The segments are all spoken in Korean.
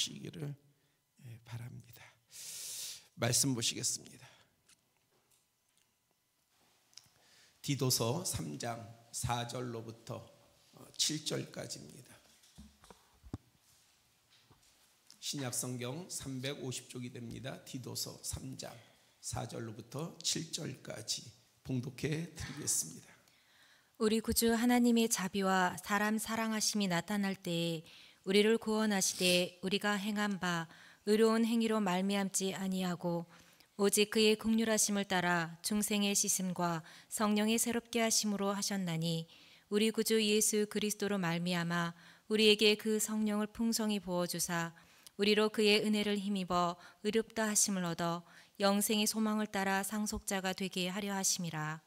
주시기를 바랍니다. 말씀 보시겠습니다. 디도서 3장 4절로부터 7절까지입니다. 신약성경 350쪽이 됩니다. 디도서 3장 4절로부터 7절까지 봉독해 드리겠습니다. 우리 구주 하나님의 자비와 사람 사랑하심이 나타날 때에 우리를 구원하시되 우리가 행한 바 의로운 행위로 말미암지 아니하고 오직 그의 긍휼하심을 따라 중생의 씻음과 성령의 새롭게 하심으로 하셨나니 우리 구주 예수 그리스도로 말미암아 우리에게 그 성령을 풍성히 부어주사 우리로 그의 은혜를 힘입어 의롭다 하심을 얻어 영생의 소망을 따라 상속자가 되게 하려 하심이라.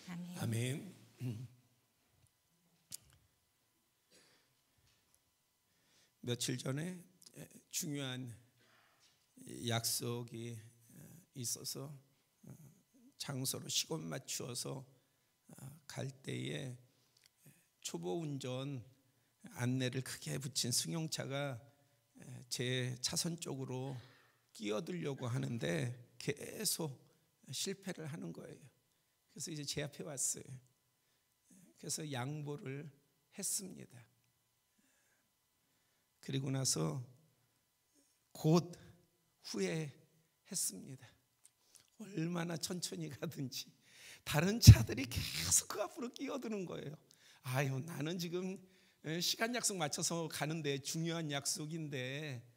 아멘. 아멘. 며칠 전에 중요한 약속이 있어서 장소로 시간 맞추어서 갈 때에 초보 운전 안내를 크게 붙인 승용차가 제 차선 쪽으로 끼어들려고 하는데 계속 실패를 하는 거예요. 그래서 이제 제 앞에 왔어요. 그래서 양보를 했습니다. 그리고 나서 곧 후회했습니다. 얼마나 천천히 가든지 다른 차들이 계속 그 앞으로 끼어드는 거예요. 아유, 나는 지금 시간 약속 맞춰서 가는데 중요한 약속인데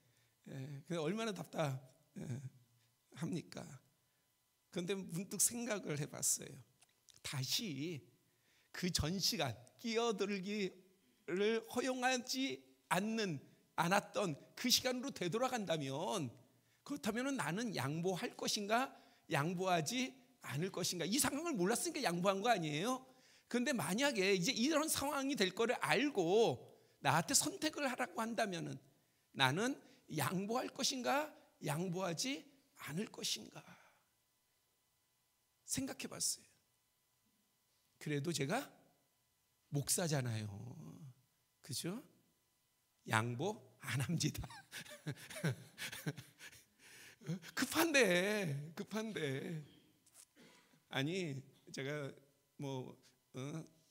얼마나 답답합니까? 그런데 문득 생각을 해봤어요. 다시 그 전 시간 끼어들기를 허용하지 않았던 그 시간으로 되돌아간다면, 그렇다면 나는 양보할 것인가 양보하지 않을 것인가, 이 상황을 몰랐으니까 양보한 거 아니에요? 그런데 만약에 이제 이런 상황이 될 거를 알고 나한테 선택을 하라고 한다면 나는 양보할 것인가 양보하지 않을 것인가 생각해 봤어요. 그래도 제가 목사잖아요. 그죠? 양보 안 합니다. 급한데 아니 제가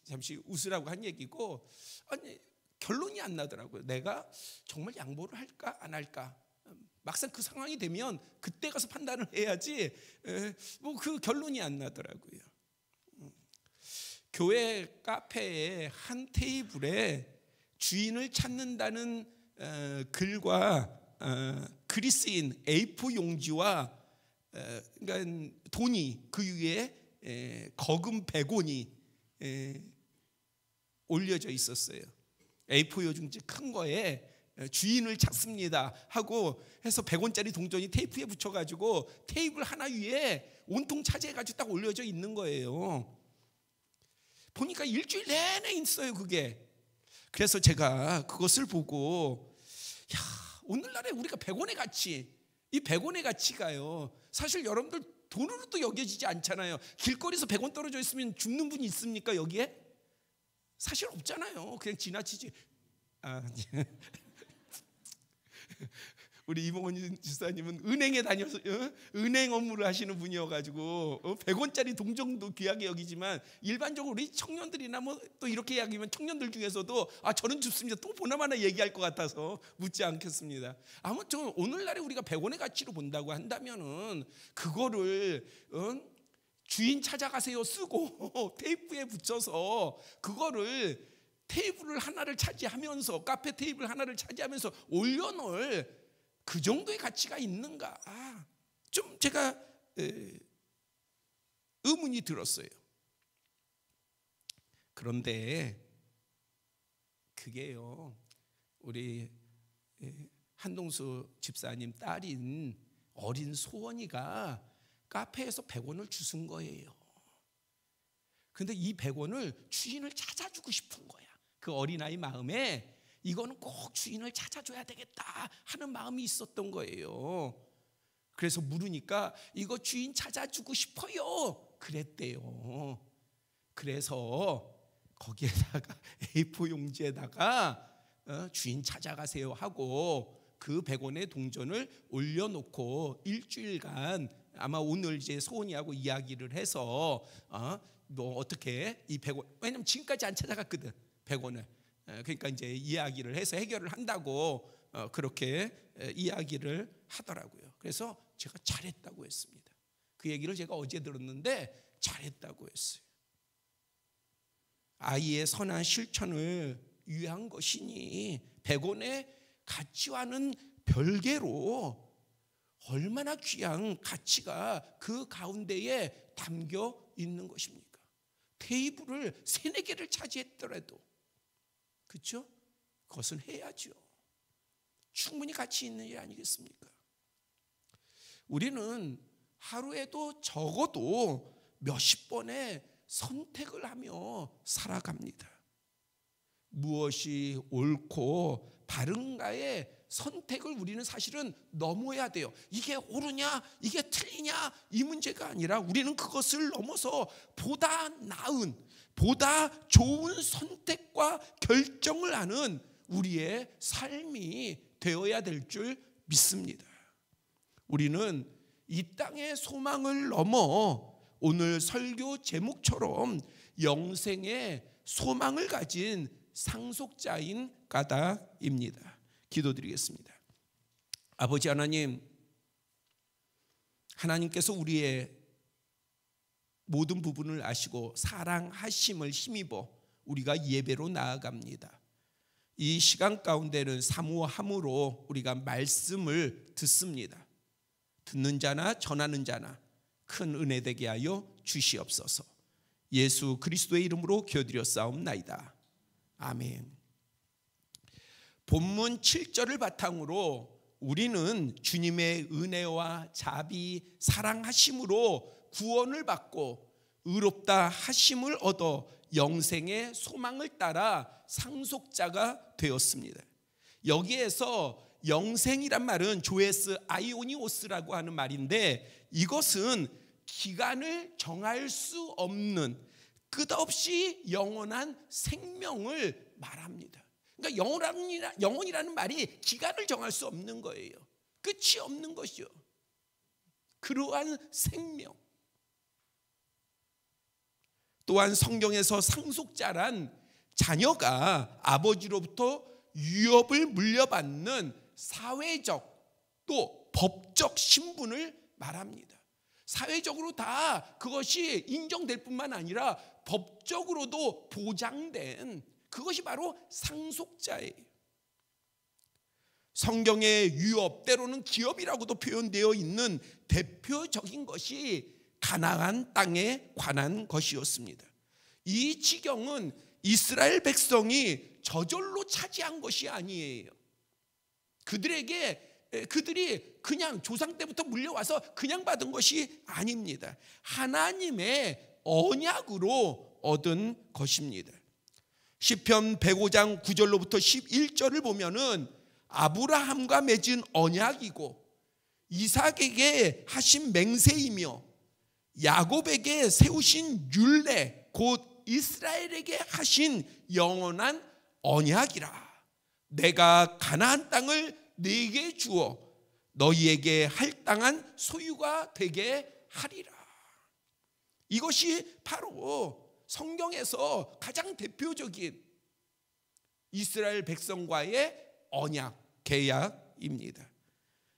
잠시 웃으라고 한 얘기고, 아니 결론이 안 나더라고요. 내가 정말 양보를 할까 안 할까. 막상 그 상황이 되면 그때 가서 판단을 해야지 그 결론이 안 나더라고요. 교회 카페의 한 테이블에 주인을 찾는다는 글과 글이 쓰인 A4 용지와 그러니까 돈이 그 위에 거금 100원이 올려져 있었어요. A4 용지 큰 거에 주인을 찾습니다 하고 해서 100원짜리 동전이 테이프에 붙여가지고 테이블 하나 위에 온통 차지해가지고 딱 올려져 있는 거예요. 보니까 일주일 내내 있어요 그게. 그래서 제가 그것을 보고, 야, 오늘날에 우리가 100원의 가치, 이 100원의 가치가요, 사실 여러분들 돈으로도 여겨지지 않잖아요. 길거리에서 100원 떨어져 있으면 죽는 분이 있습니까 여기에? 사실 없잖아요. 그냥 지나치지. 우리 이몽원 지사님은 은행에 다녀서 은행 업무를 하시는 분이어가지고 100원짜리 동전도 귀하게 여기지만, 일반적으로 우리 청년들이나 또 이렇게 이야기하면 청년들 중에서도 저는 줍습니다 또 보나마나 얘기할 것 같아서 묻지 않겠습니다. 아무튼 오늘날에 우리가 100원의 가치로 본다고 한다면은 그거를 주인 찾아가세요 쓰고 테이프에 붙여서 그거를 테이블을 하나를 차지하면서, 카페 테이블 하나를 차지하면서 올려놓을 그 정도의 가치가 있는가, 좀 제가 의문이 들었어요. 그런데 그게요, 우리 한동수 집사님 딸인 어린 소원이가 카페에서 100원을 주신 거예요. 그런데 이 100원을 주인을 찾아주고 싶은 거야. 그 어린아이 마음에 이거는 꼭 주인을 찾아줘야 되겠다 하는 마음이 있었던 거예요. 그래서 물으니까 이거 주인 찾아주고 싶어요 그랬대요. 그래서 거기에다가 A4 용지에다가 주인 찾아가세요 하고 그 100원의 동전을 올려놓고 일주일간 아마 오늘 이제 소은이하고 이야기를 해서 뭐 어떻게 이 100원, 왜냐면 지금까지 안 찾아갔거든 100원을. 그러니까 이제 이야기를 해서 해결을 한다고 그렇게 이야기를 하더라고요. 그래서 제가 잘했다고 했습니다. 그 얘기를 제가 어제 들었는데 잘했다고 했어요. 아이의 선한 실천을 위한 것이니 100원의 가치와는 별개로 얼마나 귀한 가치가 그 가운데에 담겨 있는 것입니까? 테이블을 3-4개를 차지했더라도, 그렇죠? 그것은 해야죠. 충분히 가치 있는 일 아니겠습니까? 우리는 하루에도 적어도 몇십 번의 선택을 하며 살아갑니다. 무엇이 옳고 바른가의 선택을 우리는 사실은 넘어야 돼요. 이게 옳으냐 이게 틀리냐 이 문제가 아니라 우리는 그것을 넘어서 보다 나은, 보다 좋은 선택과 결정을 하는 우리의 삶이 되어야 될 줄 믿습니다. 우리는 이 땅의 소망을 넘어 오늘 설교 제목처럼 영생의 소망을 가진 상속자인 까닭입니다. 기도드리겠습니다. 아버지 하나님, 하나님께서 우리의 모든 부분을 아시고 사랑하심을 힘입어 우리가 예배로 나아갑니다. 이 시간 가운데는 사모함으로 우리가 말씀을 듣습니다. 듣는 자나 전하는 자나 큰 은혜 되게 하여 주시옵소서. 예수 그리스도의 이름으로 기도드렸사옵나이다. 아멘. 본문 7절을 바탕으로 우리는 주님의 은혜와 자비, 사랑하심으로 구원을 받고 의롭다 하심을 얻어 영생의 소망을 따라 상속자가 되었습니다. 여기에서 영생이란 말은 조에스 아이오니오스라고 하는 말인데, 이것은 기간을 정할 수 없는 끝없이 영원한 생명을 말합니다. 그러니까 영혼이라는 말이 기간을 정할 수 없는 거예요. 끝이 없는 것이요. 그러한 생명. 또한 성경에서 상속자란 자녀가 아버지로부터 유업을 물려받는 사회적 또 법적 신분을 말합니다. 사회적으로 다 그것이 인정될 뿐만 아니라 법적으로도 보장된 그것이 바로 상속자예요. 성경의 유업, 때로는 기업이라고도 표현되어 있는 대표적인 것이 가나안 땅에 관한 것이었습니다. 이 지경은 이스라엘 백성이 저절로 차지한 것이 아니에요. 그들이 그냥 조상 때부터 물려와서 그냥 받은 것이 아닙니다. 하나님의 언약으로 얻은 것입니다. 시편 105장 9절로부터 11절을 보면은 아브라함과 맺은 언약이고 이삭에게 하신 맹세이며 야곱에게 세우신 율례 곧 이스라엘에게 하신 영원한 언약이라. 내가 가나안 땅을 네게 주어 너희에게 할당한 소유가 되게 하리라. 이것이 바로 성경에서 가장 대표적인 이스라엘 백성과의 언약, 계약입니다.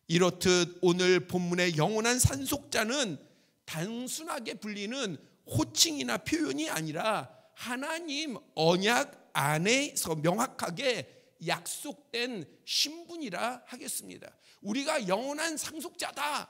이렇듯 오늘 본문의 영원한 상속자는 단순하게 불리는 호칭이나 표현이 아니라 하나님 언약 안에서 명확하게 약속된 신분이라 하겠습니다. 우리가 영원한 상속자다,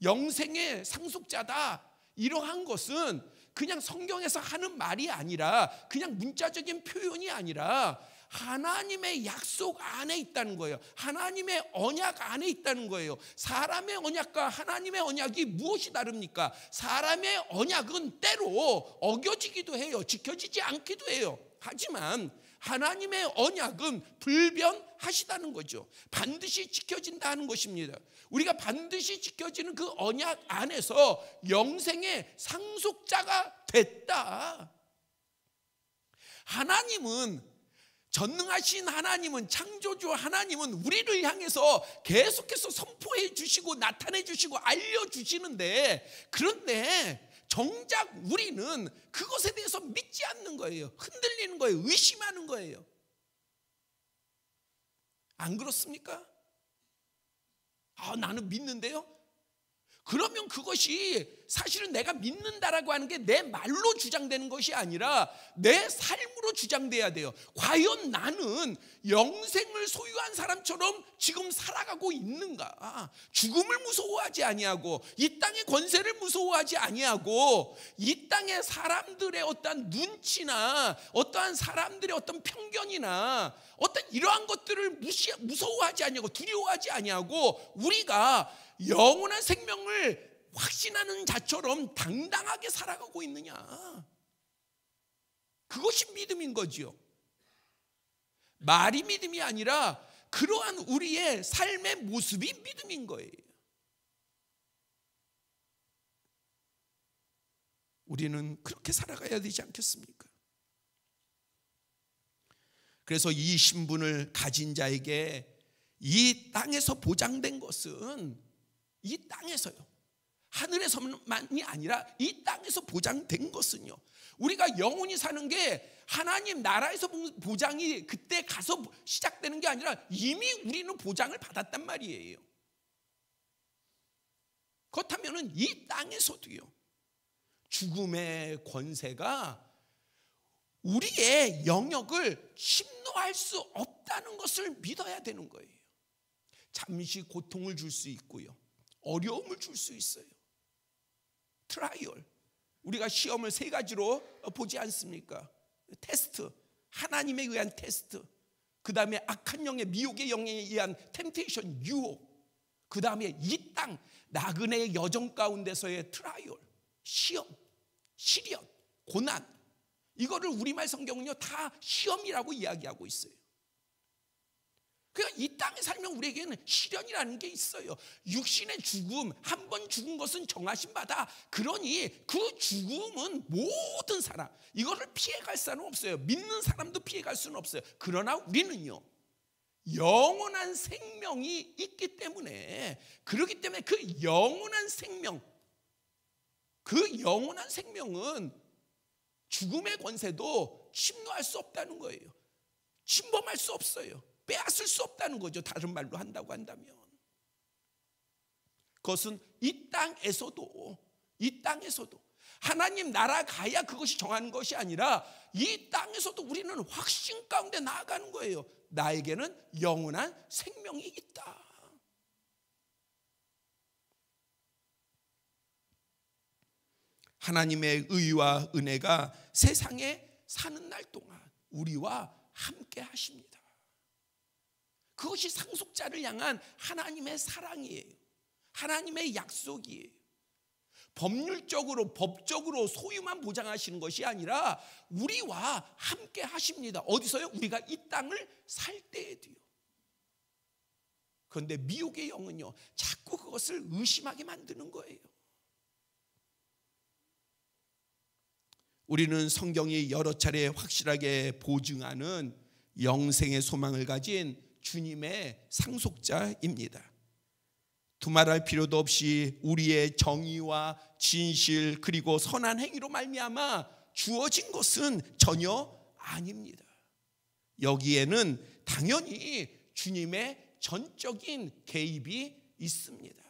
영생의 상속자다, 이러한 것은 그냥 성경에서 하는 말이 아니라 그냥 문자적인 표현이 아니라 하나님의 약속 안에 있다는 거예요. 하나님의 언약 안에 있다는 거예요. 사람의 언약과 하나님의 언약이 무엇이 다릅니까? 사람의 언약은 때로 어겨지기도 해요. 지켜지지 않기도 해요. 하지만 하나님의 언약은 불변하시다는 거죠. 반드시 지켜진다는 것입니다. 우리가 반드시 지켜지는 그 언약 안에서 영생의 상속자가 됐다. 하나님은 전능하신 하나님은, 창조주 하나님은 우리를 향해서 계속해서 선포해 주시고 나타내 주시고 알려주시는데, 그런데 정작 우리는 그것에 대해서 믿지 않는 거예요. 흔들리는 거예요. 의심하는 거예요. 안 그렇습니까? 나는 믿는데요? 그러면 그것이 사실은 내가 믿는다라고 하는 게 내 말로 주장되는 것이 아니라 내 삶으로 주장돼야 돼요. 과연 나는 영생을 소유한 사람처럼 지금 살아가고 있는가? 죽음을 무서워하지 아니하고, 이 땅의 권세를 무서워하지 아니하고, 이 땅의 사람들의 어떠한 눈치나 어떠한 사람들의 어떤 편견이나 어떤 이러한 것들을 무서워하지 아니하고 두려워하지 아니하고, 우리가 영원한 생명을 확신하는 자처럼 당당하게 살아가고 있느냐, 그것이 믿음인 거지요. 말이 믿음이 아니라 그러한 우리의 삶의 모습이 믿음인 거예요. 우리는 그렇게 살아가야 되지 않겠습니까? 그래서 이 신분을 가진 자에게 이 땅에서 보장된 것은, 이 땅에서요, 하늘에서만이 아니라 이 땅에서 보장된 것은요, 우리가 영원히 사는 게 하나님 나라에서 보장이 그때 가서 시작되는 게 아니라 이미 우리는 보장을 받았단 말이에요. 그렇다면 이 땅에서도요, 죽음의 권세가 우리의 영역을 침노할 수 없다는 것을 믿어야 되는 거예요. 잠시 고통을 줄 수 있고요, 어려움을 줄 수 있어요. 트라이얼, 우리가 시험을 세 가지로 보지 않습니까? 테스트, 하나님에 의한 테스트, 그 다음에 악한 영의, 미혹의 영에 의한 템테이션, 유혹, 그 다음에 이 땅 나그네의 여정 가운데서의 트라이얼, 시험, 시련, 고난, 이거를 우리말 성경은요 다 시험이라고 이야기하고 있어요. 그러니까 이 땅에 살면 우리에게는 시련이라는 게 있어요. 육신의 죽음, 한 번 죽은 것은 정하신 바다. 그러니 그 죽음은 모든 사람, 이거를 피해갈 사람은 없어요. 믿는 사람도 피해갈 수는 없어요. 그러나 우리는요, 영원한 생명이 있기 때문에, 그렇기 때문에 그 영원한 생명, 그 영원한 생명은 죽음의 권세도 침노할 수 없다는 거예요. 침범할 수 없어요. 빼앗을 수 없다는 거죠. 다른 말로 한다고 한다면 그것은 이 땅에서도 하나님 나라 가야 그것이 정하는 것이 아니라 이 땅에서도 우리는 확신 가운데 나아가는 거예요. 나에게는 영원한 생명이 있다. 하나님의 의와 은혜가 세상에 사는 날 동안 우리와 함께 하십니다. 그것이 상속자를 향한 하나님의 사랑이에요. 하나님의 약속이에요. 법률적으로, 법적으로 소유만 보장하시는 것이 아니라 우리와 함께 하십니다. 어디서요? 우리가 이 땅을 살 때에도요. 그런데 미혹의 영은요, 자꾸 그것을 의심하게 만드는 거예요. 우리는 성경이 여러 차례 확실하게 보증하는 영생의 소망을 가진 주님의 상속자입니다. 두말할 필요도 없이 우리의 정의와 진실 그리고 선한 행위로 말미암아 주어진 것은 전혀 아닙니다. 여기에는 당연히 주님의 전적인 개입이 있습니다.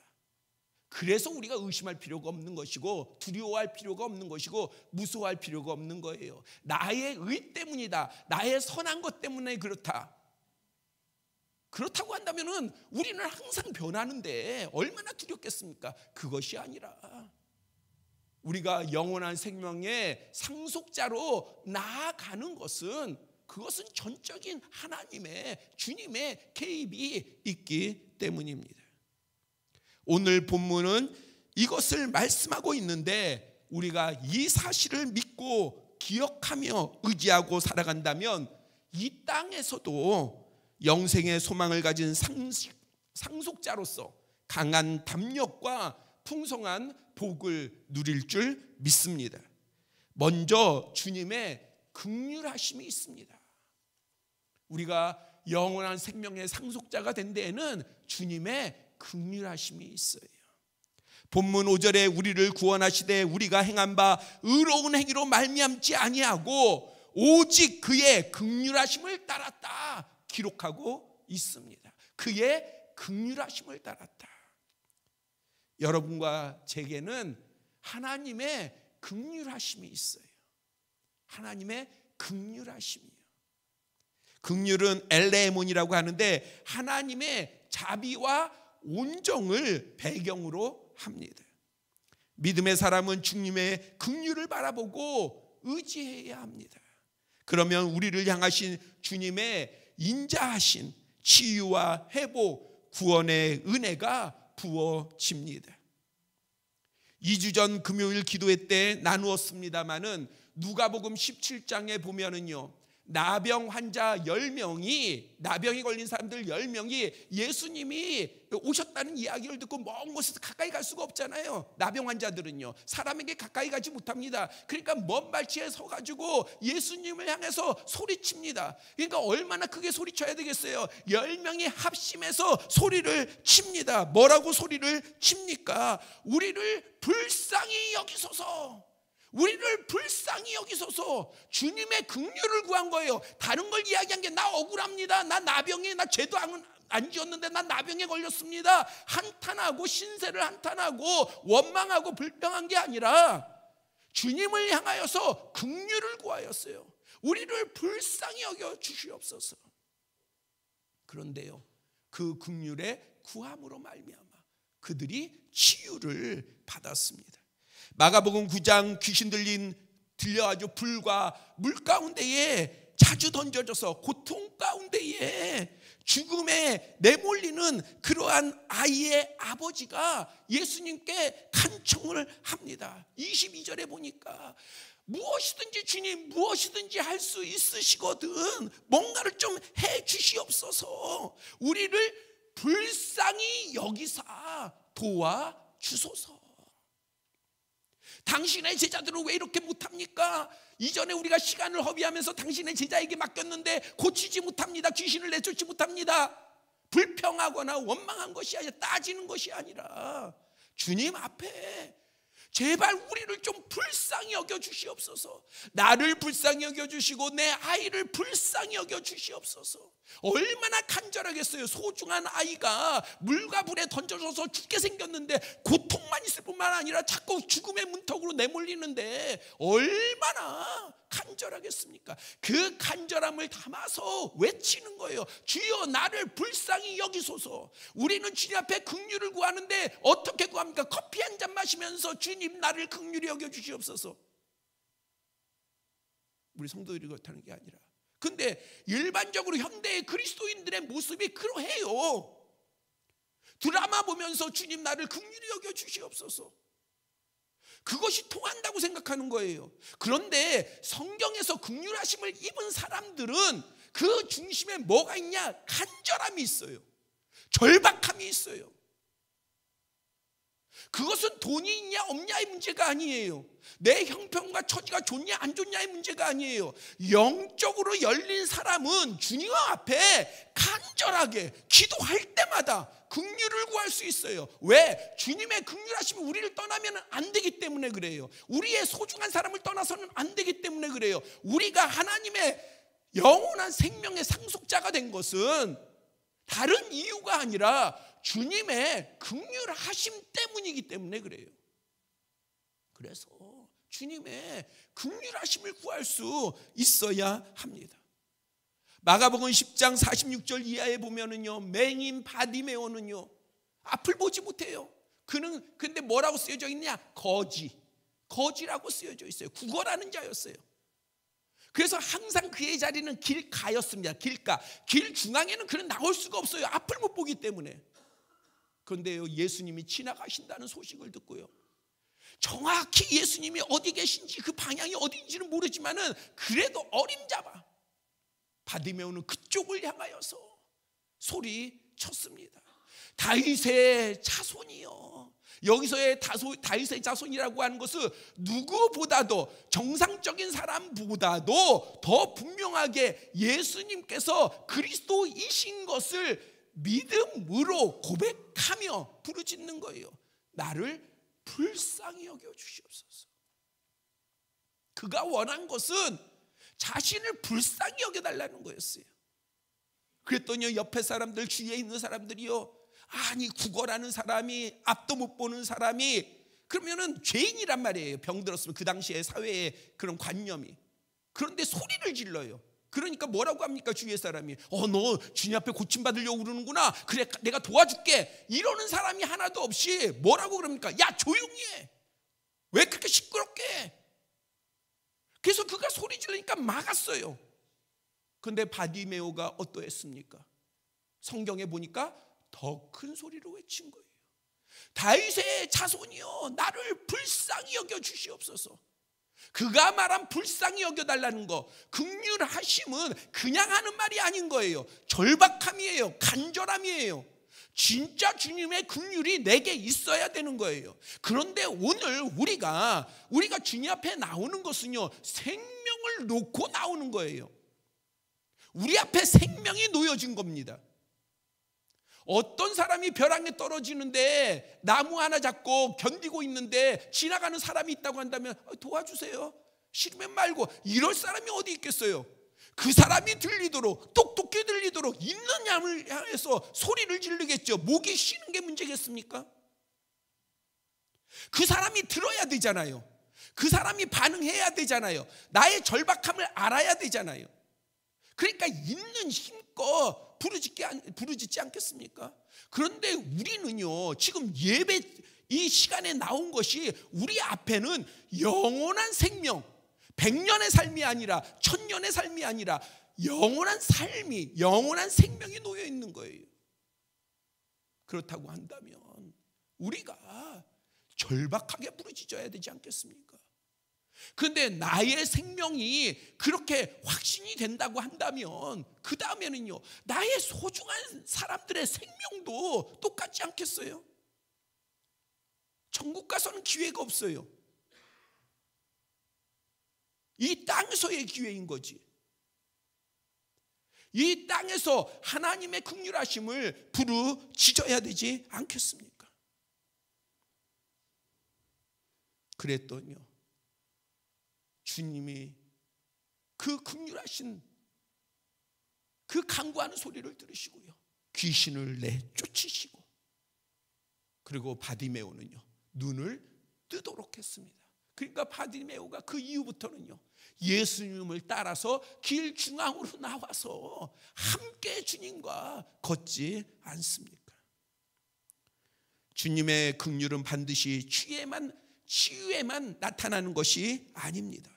그래서 우리가 의심할 필요가 없는 것이고, 두려워할 필요가 없는 것이고, 무서워할 필요가 없는 거예요. 나의 의 때문이다, 나의 선한 것 때문에 그렇다고 한다면 우리는 항상 변하는데 얼마나 두렵겠습니까? 그것이 아니라 우리가 영원한 생명의 상속자로 나아가는 것은, 그것은 전적인 하나님의, 주님의 개입이 있기 때문입니다. 오늘 본문은 이것을 말씀하고 있는데, 우리가 이 사실을 믿고 기억하며 의지하고 살아간다면 이 땅에서도 영생의 소망을 가진 상속자로서 강한 담력과 풍성한 복을 누릴 줄 믿습니다. 먼저 주님의 긍휼하심이 있습니다. 우리가 영원한 생명의 상속자가 된 데에는 주님의 긍휼하심이 있어요. 본문 5절에 우리를 구원하시되 우리가 행한 바 의로운 행위로 말미암지 아니하고 오직 그의 긍휼하심을 따랐다 기록하고 있습니다. 그의 긍휼하심을 따랐다. 여러분과 제게는 하나님의 긍휼하심이 있어요. 하나님의 긍휼하심이요. 긍휼은 엘레몬이라고 하는데 하나님의 자비와 온정을 배경으로 합니다. 믿음의 사람은 주님의 긍휼을 바라보고 의지해야 합니다. 그러면 우리를 향하신 주님의 인자하신 치유와 회복, 구원의 은혜가 부어집니다. 2주 전 금요일 기도회 때 나누었습니다마는 누가복음 17장에 보면은요, 나병 환자 10명이, 나병이 걸린 사람들 10명이 예수님이 오셨다는 이야기를 듣고 먼 곳에서 가까이 갈 수가 없잖아요. 나병 환자들은요, 사람에게 가까이 가지 못합니다. 그러니까 먼 발치에 서가지고 예수님을 향해서 소리칩니다. 그러니까 얼마나 크게 소리쳐야 되겠어요. 10명이 합심해서 소리를 칩니다. 뭐라고 소리를 칩니까? 우리를 불쌍히 여기소서, 우리를 불쌍히 여기소서. 주님의 긍휼을 구한 거예요. 다른 걸 이야기한 게 나 억울합니다, 나 나병에, 나 죄도 안 지었는데 나 나병에 걸렸습니다, 한탄하고 신세를 한탄하고 원망하고 불평한 게 아니라 주님을 향하여서 긍휼을 구하였어요. 우리를 불쌍히 여겨 주시옵소서. 그런데요, 그 긍휼의 구함으로 말미암아 그들이 치유를 받았습니다. 마가복음 9장 귀신 들려가지고 불과 물 가운데에 자주 던져져서 고통 가운데에 죽음에 내몰리는 그러한 아이의 아버지가 예수님께 간청을 합니다. 22절에 보니까 무엇이든지 주님, 무엇이든지 할 수 있으시거든 뭔가를 좀 해 주시옵소서. 우리를 불쌍히 여기사 도와 주소서. 당신의 제자들은 왜 이렇게 못합니까? 이전에 우리가 시간을 허비하면서 당신의 제자에게 맡겼는데 고치지 못합니다. 귀신을 내쫓지 못합니다. 불평하거나 원망한 것이 아니라, 따지는 것이 아니라 주님 앞에 제발 우리를 좀 불쌍히 여겨 주시옵소서. 나를 불쌍히 여겨 주시고 내 아이를 불쌍히 여겨 주시옵소서. 얼마나 간절하겠어요. 소중한 아이가 물과 불에 던져져서 죽게 생겼는데 고통만 있을 뿐만 아니라 자꾸 죽음의 문턱으로 내몰리는데 얼마나 간절하겠습니까? 그 간절함을 담아서 외치는 거예요. 주여 나를 불쌍히 여기소서. 우리는 주님 앞에 긍휼을 구하는데 어떻게 구합니까? 커피 한 잔 마시면서 주님 나를 긍휼히 여겨 주시옵소서. 우리 성도들이 그렇다는 게 아니라, 근데 일반적으로 현대의 그리스도인들의 모습이 그러해요. 드라마 보면서 주님 나를 긍휼히 여겨 주시옵소서, 그것이 통한다고 생각하는 거예요. 그런데 성경에서 긍휼하심을 입은 사람들은 그 중심에 뭐가 있냐? 간절함이 있어요. 절박함이 있어요. 그것은 돈이 있냐 없냐의 문제가 아니에요. 내 형편과 처지가 좋냐 안 좋냐의 문제가 아니에요. 영적으로 열린 사람은 주님 앞에 간절하게 기도할 때마다 긍휼을 구할 수 있어요. 왜? 주님의 긍휼하심이 우리를 떠나면 안 되기 때문에 그래요. 우리의 소중한 사람을 떠나서는 안 되기 때문에 그래요. 우리가 하나님의 영원한 생명의 상속자가 된 것은 다른 이유가 아니라 주님의 긍휼하심 때문이기 때문에 그래요. 그래서 주님의 긍휼하심을 구할 수 있어야 합니다. 마가복음 10장 46절 이하에 보면은요, 맹인 바디메오는요 앞을 보지 못해요. 그는 근데 뭐라고 쓰여져 있냐? 거지라고 쓰여져 있어요. 구걸하는 자였어요. 그래서 항상 그의 자리는 길가였습니다. 길가, 길 중앙에는 그는 나올 수가 없어요. 앞을 못 보기 때문에. 그런데요, 예수님이 지나가신다는 소식을 듣고요, 정확히 예수님이 어디 계신지 그 방향이 어디인지는 모르지만은 그래도 어림잡아 바디메오는 그쪽을 향하여서 소리쳤습니다. 다윗의 자손이여, 여기서의 다윗의 자손이라고 하는 것은 누구보다도, 정상적인 사람보다도 더 분명하게 예수님께서 그리스도이신 것을 믿음으로 고백하며 부르짖는 거예요. 나를 불쌍히 여겨 주시옵소서. 그가 원한 것은 자신을 불쌍히 여겨달라는 거였어요. 그랬더니 옆에 사람들, 주위에 있는 사람들이요, 아니 구걸하는 사람이, 앞도 못 보는 사람이 그러면은 죄인이란 말이에요. 병들었으면, 그 당시에 사회의 그런 관념이. 그런데 소리를 질러요. 그러니까 뭐라고 합니까? 주위의 사람이 너 주님 앞에 고침받으려고 그러는구나, 그래 내가 도와줄게, 이러는 사람이 하나도 없이 뭐라고 그럽니까? 야 조용히 해, 왜 그렇게 시끄럽게 해? 그래서 그가 소리 지르니까 막았어요. 그런데 바디메오가 어떠했습니까? 성경에 보니까 더 큰 소리로 외친 거예요. 다윗의 자손이여, 나를 불쌍히 여겨 주시옵소서. 그가 말한 불쌍히 여겨달라는 거, 긍휼하심은 그냥 하는 말이 아닌 거예요. 절박함이에요. 간절함이에요. 진짜 주님의 긍휼이 내게 있어야 되는 거예요. 그런데 오늘 우리가 주님 앞에 나오는 것은요, 생명을 놓고 나오는 거예요. 우리 앞에 생명이 놓여진 겁니다. 어떤 사람이 벼랑에 떨어지는데 나무 하나 잡고 견디고 있는데 지나가는 사람이 있다고 한다면 도와주세요, 싫으면 말고, 이럴 사람이 어디 있겠어요? 그 사람이 들리도록, 똑똑히 들리도록 있는 양을 향해서 소리를 지르겠죠. 목이 쉬는 게 문제겠습니까? 그 사람이 들어야 되잖아요. 그 사람이 반응해야 되잖아요. 나의 절박함을 알아야 되잖아요. 그러니까 있는 힘껏 부르짖지 않겠습니까? 그런데 우리는요, 지금 예배 이 시간에 나온 것이 우리 앞에는 영원한 생명, 100년의 삶이 아니라 1000년의 삶이 아니라 영원한 삶이, 영원한 생명이 놓여 있는 거예요. 그렇다고 한다면 우리가 절박하게 부르짖어야 되지 않겠습니까? 그런데 나의 생명이 그렇게 확신이 된다고 한다면 그 다음에는요, 나의 소중한 사람들의 생명도 똑같지 않겠어요? 천국 가서는 기회가 없어요. 이 땅에서의 기회인 거지. 이 땅에서 하나님의 긍휼하심을 부르짖어야 되지 않겠습니까? 그랬더니요, 주님이 그 긍휼하신 그 간구하는 소리를 들으시고요, 귀신을 내쫓으시고, 그리고 바디메오는요, 눈을 뜨도록 했습니다. 그러니까 바디메오가 그 이후부터는요, 예수님을 따라서 길 중앙으로 나와서 함께 주님과 걷지 않습니까? 주님의 긍휼은 반드시 치유에만 나타나는 것이 아닙니다.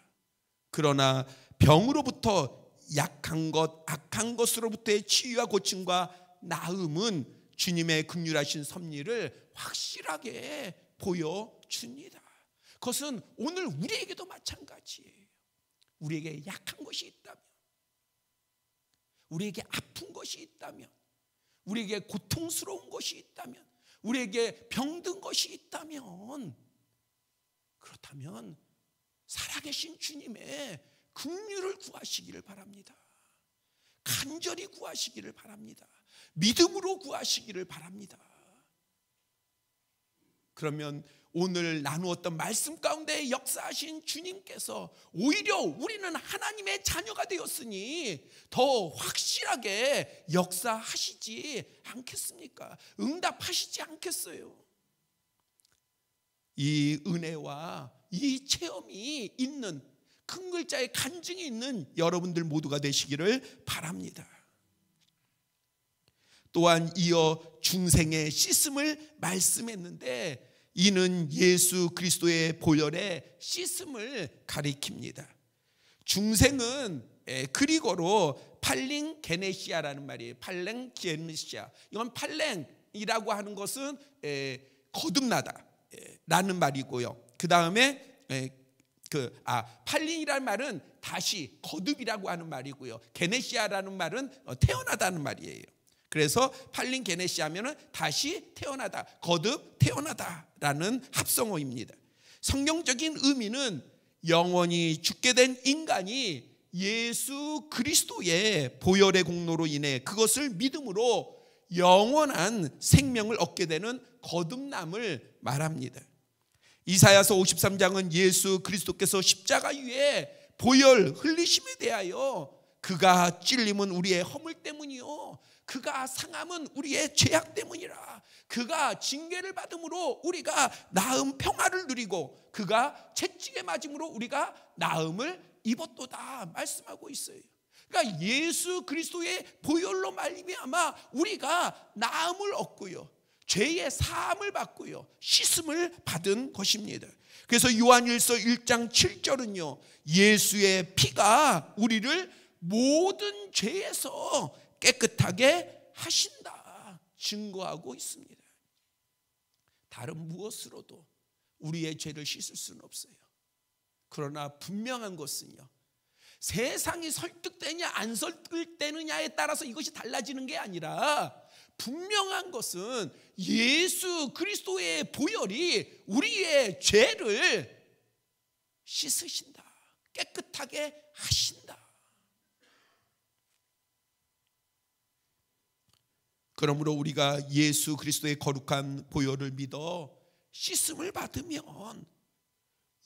그러나 병으로부터, 약한 것, 악한 것으로부터의 치유와 고침과 나음은 주님의 긍휼하신 섭리를 확실하게 보여줍니다. 그것은 오늘 우리에게도 마찬가지예요. 우리에게 약한 것이 있다면, 우리에게 아픈 것이 있다면, 우리에게 고통스러운 것이 있다면, 우리에게 병든 것이 있다면, 그렇다면 살아계신 주님의 긍휼을 구하시기를 바랍니다. 간절히 구하시기를 바랍니다. 믿음으로 구하시기를 바랍니다. 그러면 오늘 나누었던 말씀 가운데 역사하신 주님께서 오히려 우리는 하나님의 자녀가 되었으니 더 확실하게 역사하시지 않겠습니까? 응답하시지 않겠어요? 이 은혜와 이 체험이 있는, 큰 글자의 간증이 있는 여러분들 모두가 되시기를 바랍니다. 또한 이어 중생의 씻음을 말씀했는데, 이는 예수 그리스도의 보혈의 씻음을 가리킵니다. 중생은 그리고로 팔링게네시아라는 말이에요. 팔랭게네시아. 이건 팔랭이라고 하는 것은 거듭나다 라는 말이고요. 그 다음에 팔링이라는 말은 다시, 거듭이라고 하는 말이고요. 게네시아라는 말은 태어나다는 말이에요. 그래서 팔린게네시 하면은 다시 태어나다, 거듭 태어나다라는 합성어입니다. 성경적인 의미는 영원히 죽게 된 인간이 예수 그리스도의 보혈의 공로로 인해 그것을 믿음으로 영원한 생명을 얻게 되는 거듭남을 말합니다. 이사야서 53장은 예수 그리스도께서 십자가 위에 보혈 흘리심에 대하여 그가 찔림은 우리의 허물 때문이요 그가 상함은 우리의 죄악 때문이라, 그가 징계를 받음으로 우리가 나음 평화를 누리고 그가 채찍에 맞음으로 우리가 나음을 입었도다 말씀하고 있어요. 그러니까 예수 그리스도의 보혈로 말미암아 우리가 나음을 얻고요, 죄의 사함을 받고요, 씻음을 받은 것입니다. 그래서 요한일서 1장 7절은요, 예수의 피가 우리를 모든 죄에서 깨끗하게 하신다 증거하고 있습니다. 다른 무엇으로도 우리의 죄를 씻을 수는 없어요. 그러나 분명한 것은요, 세상이 설득되냐 안 설득되느냐에 따라서 이것이 달라지는 게 아니라, 분명한 것은 예수 그리스도의 보혈이 우리의 죄를 씻으신다, 깨끗하게 하신다. 그러므로 우리가 예수 그리스도의 거룩한 보혈을 믿어 씻음을 받으면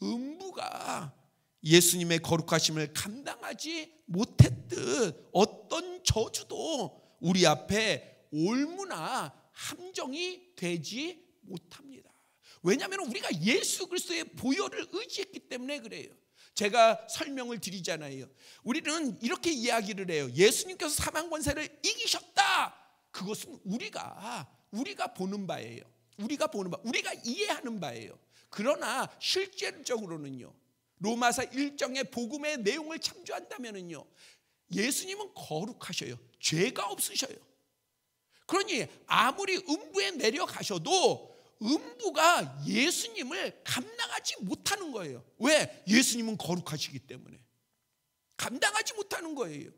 음부가 예수님의 거룩하심을 감당하지 못했듯 어떤 저주도 우리 앞에 올무나 함정이 되지 못합니다. 왜냐하면 우리가 예수 그리스도의 보혈을 의지했기 때문에 그래요. 제가 설명을 드리잖아요. 우리는 이렇게 이야기를 해요. 예수님께서 사망 권세를 이기셨다. 그것은 우리가 보는 바예요. 우리가 이해하는 바예요. 그러나 실질적으로는요, 로마서 1장의 복음의 내용을 참조한다면요, 예수님은 거룩하셔요. 죄가 없으셔요. 그러니 아무리 음부에 내려가셔도 음부가 예수님을 감당하지 못하는 거예요. 왜? 예수님은 거룩하시기 때문에 감당하지 못하는 거예요.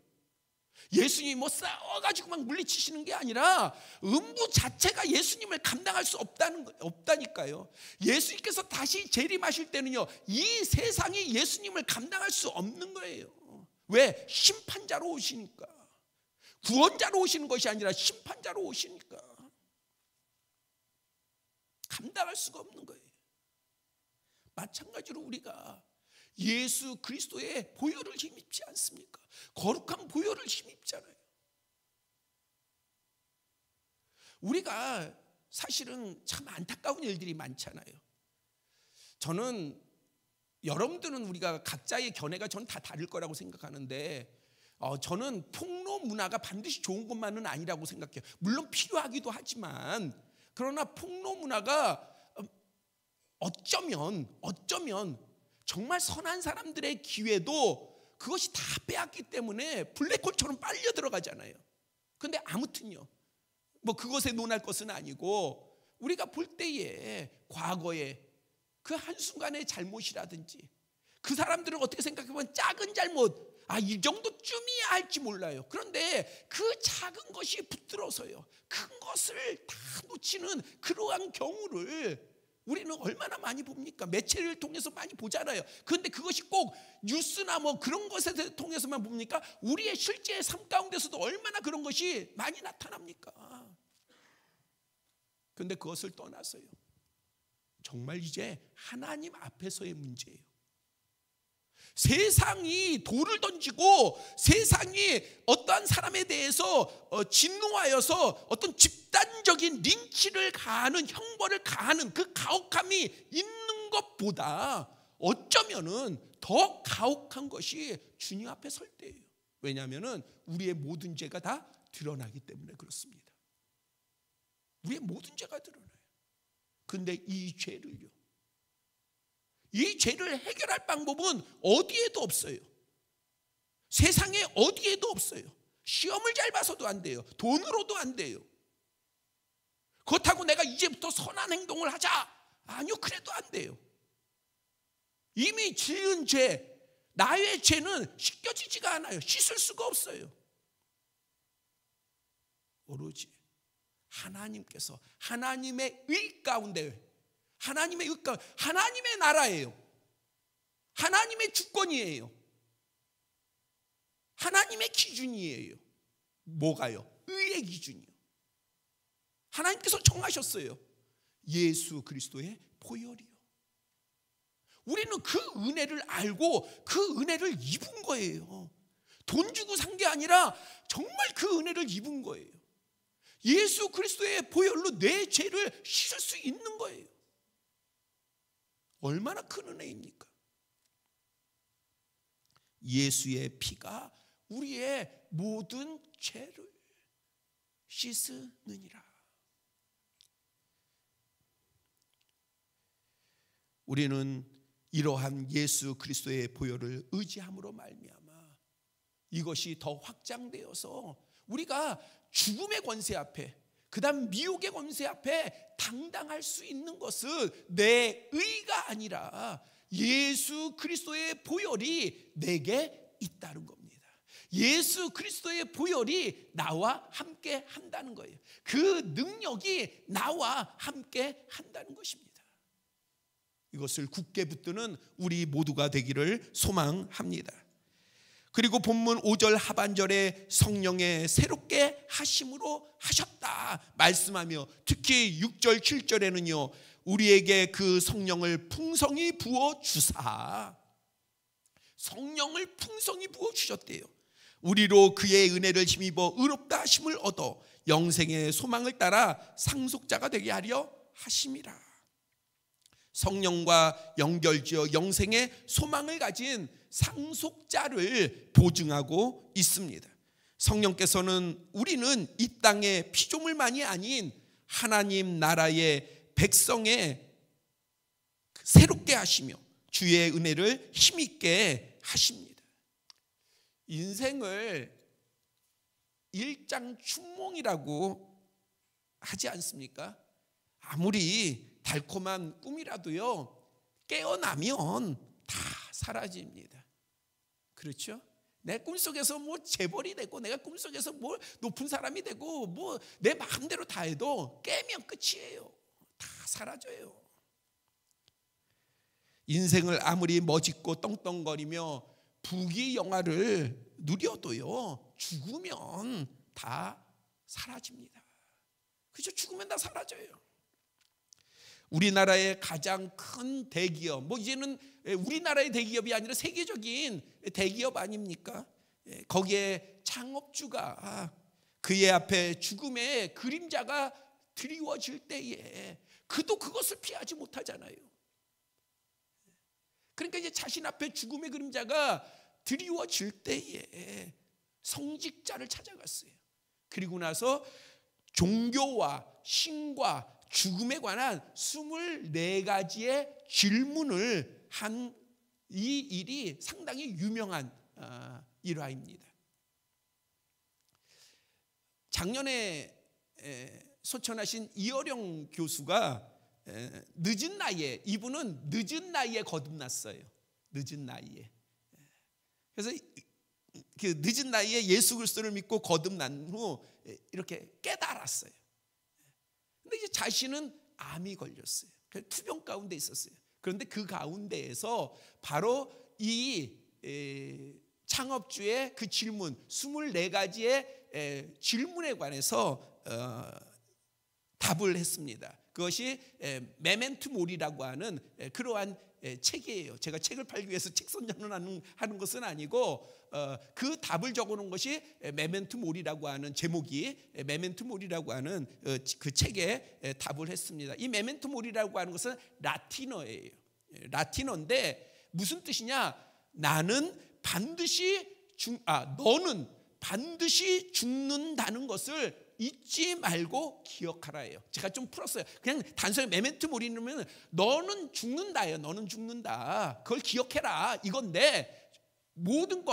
예수님이 뭐 싸워가지고 막 물리치시는 게 아니라 음부 자체가 예수님을 감당할 수 없다니까요. 예수님께서 다시 재림하실 때는요, 이 세상이 예수님을 감당할 수 없는 거예요. 왜? 심판자로 오시니까. 구원자로 오시는 것이 아니라 심판자로 오시니까 감당할 수가 없는 거예요. 마찬가지로 우리가 예수 그리스도의 보혈을 힘입지 않습니까? 거룩한 보혈을 힘입잖아요. 우리가 사실은 참 안타까운 일들이 많잖아요. 저는 여러분들은 우리가 각자의 견해가 전 다 다를 거라고 생각하는데, 저는 폭로 문화가 반드시 좋은 것만은 아니라고 생각해요. 물론 필요하기도 하지만, 그러나 폭로 문화가 어쩌면 정말 선한 사람들의 기회도 그것이 다 빼앗기 때문에 블랙홀처럼 빨려 들어가잖아요. 그런데 아무튼요, 뭐 그것에 논할 것은 아니고, 우리가 볼 때에 과거에 그 한순간의 잘못이라든지, 그 사람들은 어떻게 생각해보면 작은 잘못, 이 정도쯤이야 할지 몰라요. 그런데 그 작은 것이 붙들어서요, 큰 것을 다 놓치는 그러한 경우를 우리는 얼마나 많이 봅니까? 매체를 통해서 많이 보잖아요. 그런데 그것이 꼭 뉴스나 뭐 그런 것에 통해서만 봅니까? 우리의 실제 삶 가운데서도 얼마나 그런 것이 많이 나타납니까? 그런데 그것을 떠나서요, 정말 이제 하나님 앞에서의 문제예요. 세상이 돌을 던지고 세상이 어떠한 사람에 대해서 진노하여서 어떤 집단적인 린치를 가하는, 형벌을 가하는 그 가혹함이 있는 것보다 어쩌면은 더 가혹한 것이 주님 앞에 설 때예요. 왜냐하면은 우리의 모든 죄가 다 드러나기 때문에 그렇습니다. 우리의 모든 죄가 드러나요. 근데 이 죄를 해결할 방법은 어디에도 없어요. 세상에 어디에도 없어요. 시험을 잘 봐서도 안 돼요. 돈으로도 안 돼요. 그렇다고 내가 이제부터 선한 행동을 하자, 아니요, 그래도 안 돼요. 이미 지은 죄, 나의 죄는 씻겨지지가 않아요. 씻을 수가 없어요. 오로지 하나님께서 하나님의 의 가운데, 하나님의 의 가운데, 하나님의 나라예요. 하나님의 주권이에요. 하나님의 기준이에요. 뭐가요? 의의 기준이요. 하나님께서 정하셨어요. 예수 그리스도의 보혈이요. 우리는 그 은혜를 알고 그 은혜를 입은 거예요. 돈 주고 산 게 아니라 정말 그 은혜를 입은 거예요. 예수 그리스도의 보혈로 내 죄를 씻을 수 있는 거예요. 얼마나 큰 은혜입니까? 예수의 피가 우리의 모든 죄를 씻으느니라. 우리는 이러한 예수 그리스도의 보혈을 의지함으로 말미암아 이것이 더 확장되어서 우리가 죽음의 권세 앞에, 그 다음 미혹의 권세 앞에 당당할 수 있는 것은 내 의가 아니라 예수 그리스도의 보혈이 내게 있다는 겁니다. 예수 그리스도의 보혈이 나와 함께 한다는 거예요. 그 능력이 나와 함께 한다는 것입니다. 이것을 굳게 붙드는 우리 모두가 되기를 소망합니다. 그리고 본문 5절 하반절에 성령의 새롭게 하심으로 하셨다 말씀하며, 특히 6절 7절에는요 우리에게 그 성령을 풍성히 부어 주사, 성령을 풍성히 부어 주셨대요. 우리로 그의 은혜를 힘입어 의롭다 하심을 얻어 영생의 소망을 따라 상속자가 되게 하려 하심이라. 성령과 연결지어 영생의 소망을 가진 상속자를 보증하고 있습니다. 성령께서는 우리는 이 땅의 피조물만이 아닌 하나님 나라의 백성의 새롭게 하시며 주의 은혜를 힘있게 하십니다. 인생을 일장춘몽이라고 하지 않습니까? 아무리 달콤한 꿈이라도요 깨어나면 다 사라집니다. 그렇죠? 내 꿈속에서 뭐 재벌이 되고 내가 꿈속에서 뭐 높은 사람이 되고 뭐 내 마음대로 다 해도 깨면 끝이에요. 다 사라져요. 인생을 아무리 멋있고 떵떵거리며 부귀영화를 누려도요 죽으면 다 사라집니다. 그죠? 죽으면 다 사라져요. 우리나라의 가장 큰 대기업, 뭐 이제는 우리나라의 대기업이 아니라 세계적인 대기업 아닙니까? 거기에 창업주가 그의 앞에 죽음의 그림자가 드리워질 때에 그도 그것을 피하지 못하잖아요. 그러니까 이제 자신 앞에 죽음의 그림자가 드리워질 때에 성직자를 찾아갔어요. 그리고 나서 종교와 신과 죽음에 관한 24가지의 질문을 한 이 일이 상당히 유명한 일화입니다. 작년에 소천하신 이어령 교수가 늦은 나이에, 이분은 늦은 나이에 거듭났어요. 늦은 나이에. 그래서 그 늦은 나이에 예수 그리스도를 믿고 거듭난 후 이렇게 깨달았어요. 근데 이제 자신은 암이 걸렸어요. 투병 가운데 있었어요. 그런데 그 가운데에서 바로 이 창업주의 그 질문 24가지의 질문에 관해서 답을 했습니다. 그것이 메멘토 모리라고 하는 그러한 책이에요. 제가 책을 팔기 위해서 책 선전을 하는 것은 아니고 그 답을 적어놓은 것이 메멘토 모리라고 하는 제목이 메멘토 모리라고 하는 그 책에 답을 했습니다. 이 메멘토 모리라고 하는 것은 라틴어예요. 라틴어인데 무슨 뜻이냐? 너는 반드시 죽는다는 것을 잊지 말고 기억하라예요. 제가 좀 풀었어요. 그냥 단순히 메멘토 모리는 너는 죽는다예요. 너는 죽는다. 그걸 기억해라 이건데, 모든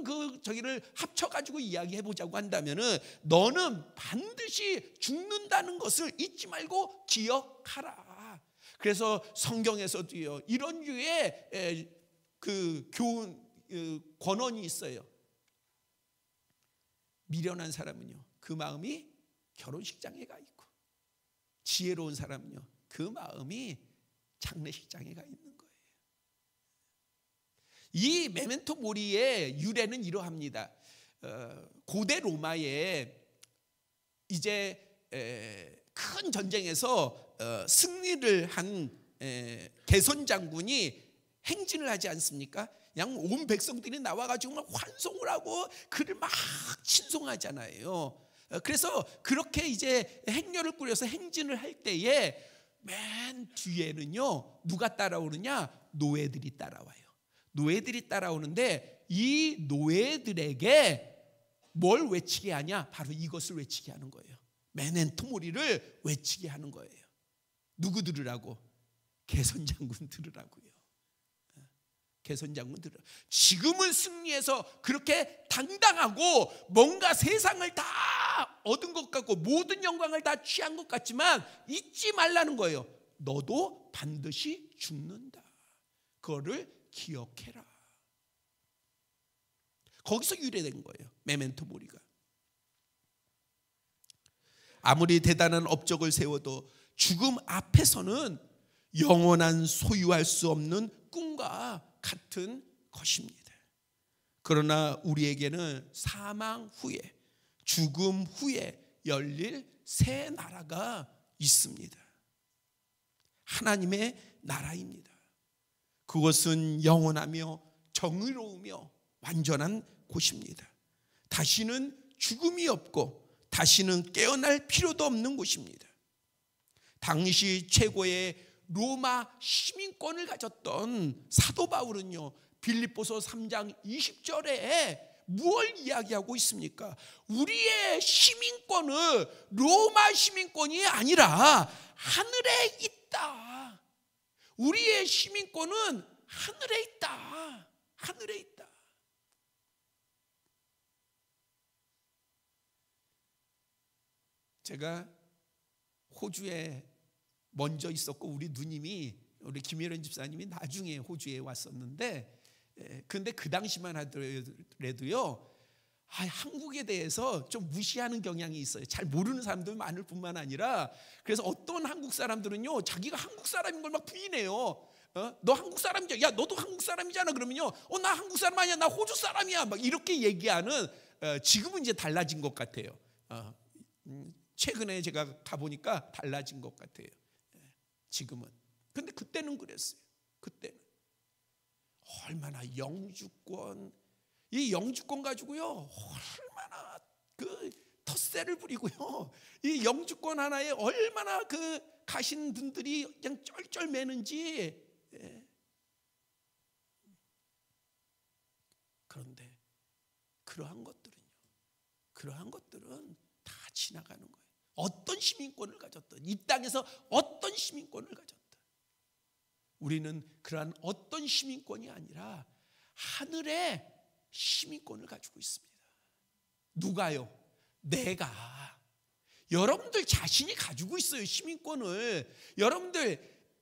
그 저기를 합쳐가지고 이야기해 보자고 한다면은 너는 반드시 죽는다는 것을 잊지 말고 기억하라. 그래서 성경에서도요 이런 류의 그 교훈 권언이 있어요. 미련한 사람은요 그 마음이 결혼식장에 가 있고, 지혜로운 사람은요 그 마음이 장례식장에 가 있는 거예요. 이 메멘토 모리의 유래는 이러합니다. 고대 로마에 이제 큰 전쟁에서 승리를 한 개선 장군이 행진을 하지 않습니까? 그냥 온 백성들이 나와가지고 막 환송을 하고 그를 막 친송하잖아요. 그래서 그렇게 이제 행렬을 꾸려서 행진을 할 때에 맨 뒤에는요 누가 따라오느냐? 노예들이 따라와요. 노예들이 따라오는데 이 노예들에게 뭘 외치게 하냐? 바로 이것을 외치게 하는 거예요. 메멘토 모리를 외치게 하는 거예요. 누구 들으라고? 개선 장군 들으라고요. 개선 장군 들으라. 지금은 승리해서 그렇게 당당하고 뭔가 세상을 다 얻은 것 같고 모든 영광을 다 취한 것 같지만 잊지 말라는 거예요. 너도 반드시 죽는다. 그거를 기억해라. 거기서 유래된 거예요. 메멘토 모리가. 아무리 대단한 업적을 세워도 죽음 앞에서는 영원한 소유할 수 없는 꿈과 같은 것입니다. 그러나 우리에게는 사망 후에, 죽음 후에 열릴 새 나라가 있습니다. 하나님의 나라입니다. 그것은 영원하며 정의로우며 완전한 곳입니다. 다시는 죽음이 없고 다시는 깨어날 필요도 없는 곳입니다. 당시 최고의 로마 시민권을 가졌던 사도 바울은요 빌립보서 3장 20절에 무엇을 이야기하고 있습니까? 우리의 시민권은 로마 시민권이 아니라 하늘에 있다. 우리의 시민권은 하늘에 있다. 하늘에 있다. 제가 호주에 먼저 있었고 우리 누님이 우리 김혜련 집사님이 나중에 호주에 왔었는데 근데 그 당시만 하더라도요 한국에 대해서 좀 무시하는 경향이 있어요. 잘 모르는 사람들 많을 뿐만 아니라 그래서 어떤 한국 사람들은요 자기가 한국 사람인 걸 막 부인해요. 너 한국 사람이야. 야 너도 한국 사람이잖아. 그러면요 나 한국 사람 아니야. 나 호주 사람이야. 막 이렇게 얘기하는 지금은 이제 달라진 것 같아요. 최근에 제가 가보니까 달라진 것 같아요. 지금은. 근데 그때는 그랬어요. 그때는 얼마나 영주권, 이 영주권 가지고요 얼마나 그 텃세를 부리고요 이 영주권 하나에 얼마나 그 가신 분들이 그냥 쩔쩔 매는지. 그런데 그러한 것들은 다 지나가는 거예요. 어떤 시민권을 가졌든 이 땅에서 어떤 시민권을 가졌든 우리는 그러한 어떤 시민권이 아니라 하늘의 시민권을 가지고 있습니다. 누가요? 내가. 여러분들 자신이 가지고 있어요. 시민권을. 여러분들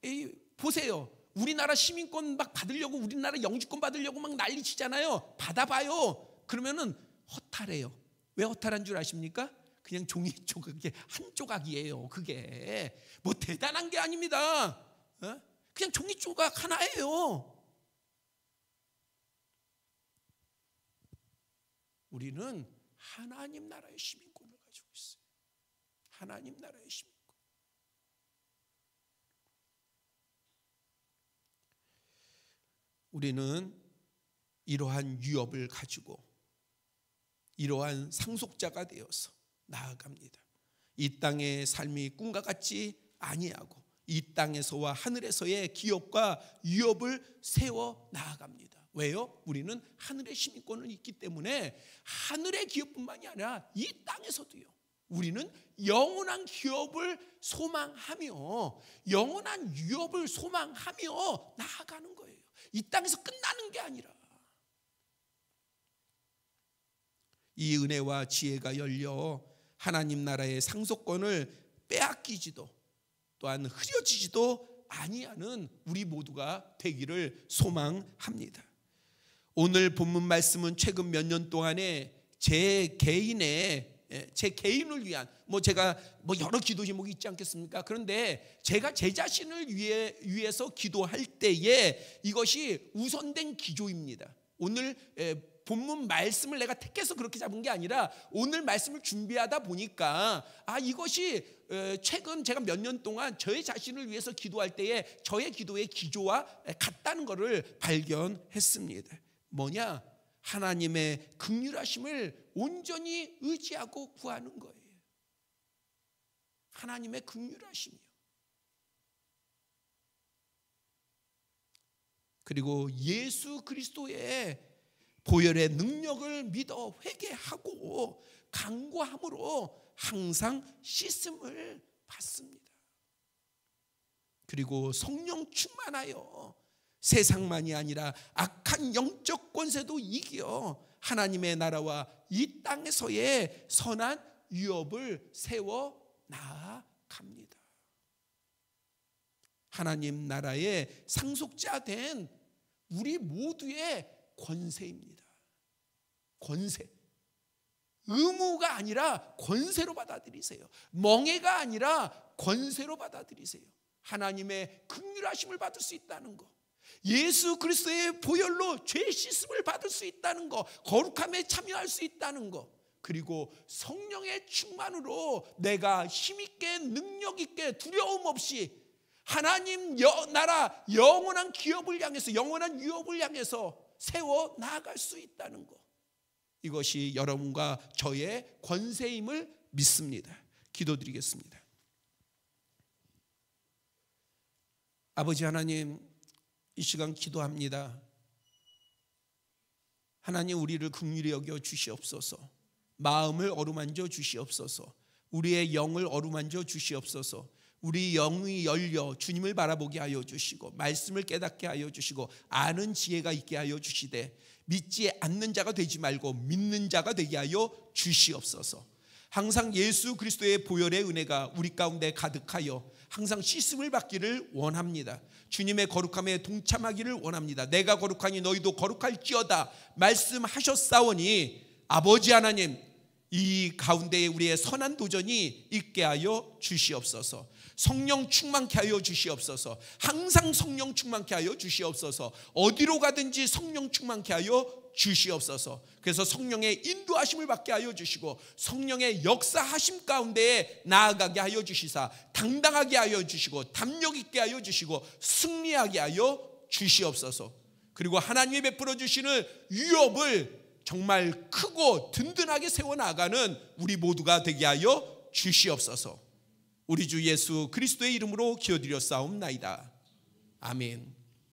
보세요. 우리나라 시민권 막 받으려고 우리나라 영주권 받으려고 막 난리치잖아요. 받아봐요. 그러면은 허탈해요. 왜 허탈한 줄 아십니까? 그냥 종이 조각이 한 조각이에요. 그게 뭐 대단한 게 아닙니다. 그냥 종이 조각 하나예요. 우리는 하나님 나라의 시민권을 가지고 있어요. 하나님 나라의 시민권. 우리는 이러한 유업을 가지고 이러한 상속자가 되어서 나아갑니다. 이 땅의 삶이 꿈과 같지 아니하고 이 땅에서와 하늘에서의 기업과 유업을 세워 나아갑니다. 왜요? 우리는 하늘의 시민권을 있기 때문에 하늘의 기업뿐만이 아니라 이 땅에서도요. 우리는 영원한 기업을 소망하며 영원한 유업을 소망하며 나아가는 거예요. 이 땅에서 끝나는 게 아니라 이 은혜와 지혜가 열려 하나님 나라의 상속권을 빼앗기지도 또한 흐려지지도 아니하는 우리 모두가 되기를 소망합니다. 오늘 본문 말씀은 최근 몇 년 동안에 제 개인의 제 개인을 위한 제가 여러 기도 제목이 있지 않겠습니까? 그런데 제가 제 자신을 위해서 기도할 때에 이것이 우선된 기조입니다. 오늘 본문 말씀을 내가 택해서 그렇게 잡은 게 아니라 오늘 말씀을 준비하다 보니까 이것이 최근 제가 몇 년 동안 저의 자신을 위해서 기도할 때에 저의 기도의 기조와 같다는 것을 발견했습니다. 뭐냐? 하나님의 긍휼하심을 온전히 의지하고 구하는 거예요. 하나님의 긍휼하심이요. 그리고 예수 그리스도의 보혈의 능력을 믿어 회개하고 간구함으로 항상 씻음을 받습니다. 그리고 성령 충만하여 세상만이 아니라 악한 영적 권세도 이겨 하나님의 나라와 이 땅에서의 선한 유업을 세워 나아갑니다. 하나님 나라의 상속자 된 우리 모두의 권세입니다. 권세. 의무가 아니라 권세로 받아들이세요. 멍해가 아니라 권세로 받아들이세요. 하나님의 긍휼하심을 받을 수 있다는 것, 예수 그리스도의 보혈로 죄 씻음을 받을 수 있다는 것, 거룩함에 참여할 수 있다는 것, 그리고 성령의 충만으로 내가 힘있게 능력있게 두려움 없이 하나님 나라 영원한 기업을 향해서, 영원한 유업을 향해서 세워 나아갈 수 있다는 것, 이것이 여러분과 저의 권세임을 믿습니다. 기도드리겠습니다. 아버지 하나님, 이 시간 기도합니다. 하나님, 우리를 긍휼히 여겨 주시옵소서. 마음을 어루만져 주시옵소서. 우리의 영을 어루만져 주시옵소서. 우리 영이 열려 주님을 바라보게 하여 주시고 말씀을 깨닫게 하여 주시고 아는 지혜가 있게 하여 주시되 믿지 않는 자가 되지 말고 믿는 자가 되게 하여 주시옵소서. 항상 예수 그리스도의 보혈의 은혜가 우리 가운데 가득하여 항상 씻음을 받기를 원합니다. 주님의 거룩함에 동참하기를 원합니다. 내가 거룩하니 너희도 거룩할지어다 말씀하셨사오니 아버지 하나님, 이 가운데에 우리의 선한 도전이 있게 하여 주시옵소서. 성령 충만케 하여 주시옵소서. 항상 성령 충만케 하여 주시옵소서. 어디로 가든지 성령 충만케 하여 주시옵소서. 그래서 성령의 인도하심을 받게 하여 주시고 성령의 역사하심 가운데에 나아가게 하여 주시사 당당하게 하여 주시고 담력 있게 하여 주시고 승리하게 하여 주시옵소서. 그리고 하나님이 베풀어 주시는 유업을 정말 크고 든든하게 세워나가는 우리 모두가 되게 하여 주시옵소서. 우리 주 예수 그리스도의 이름으로 기도드려 싸움나이다. 아멘.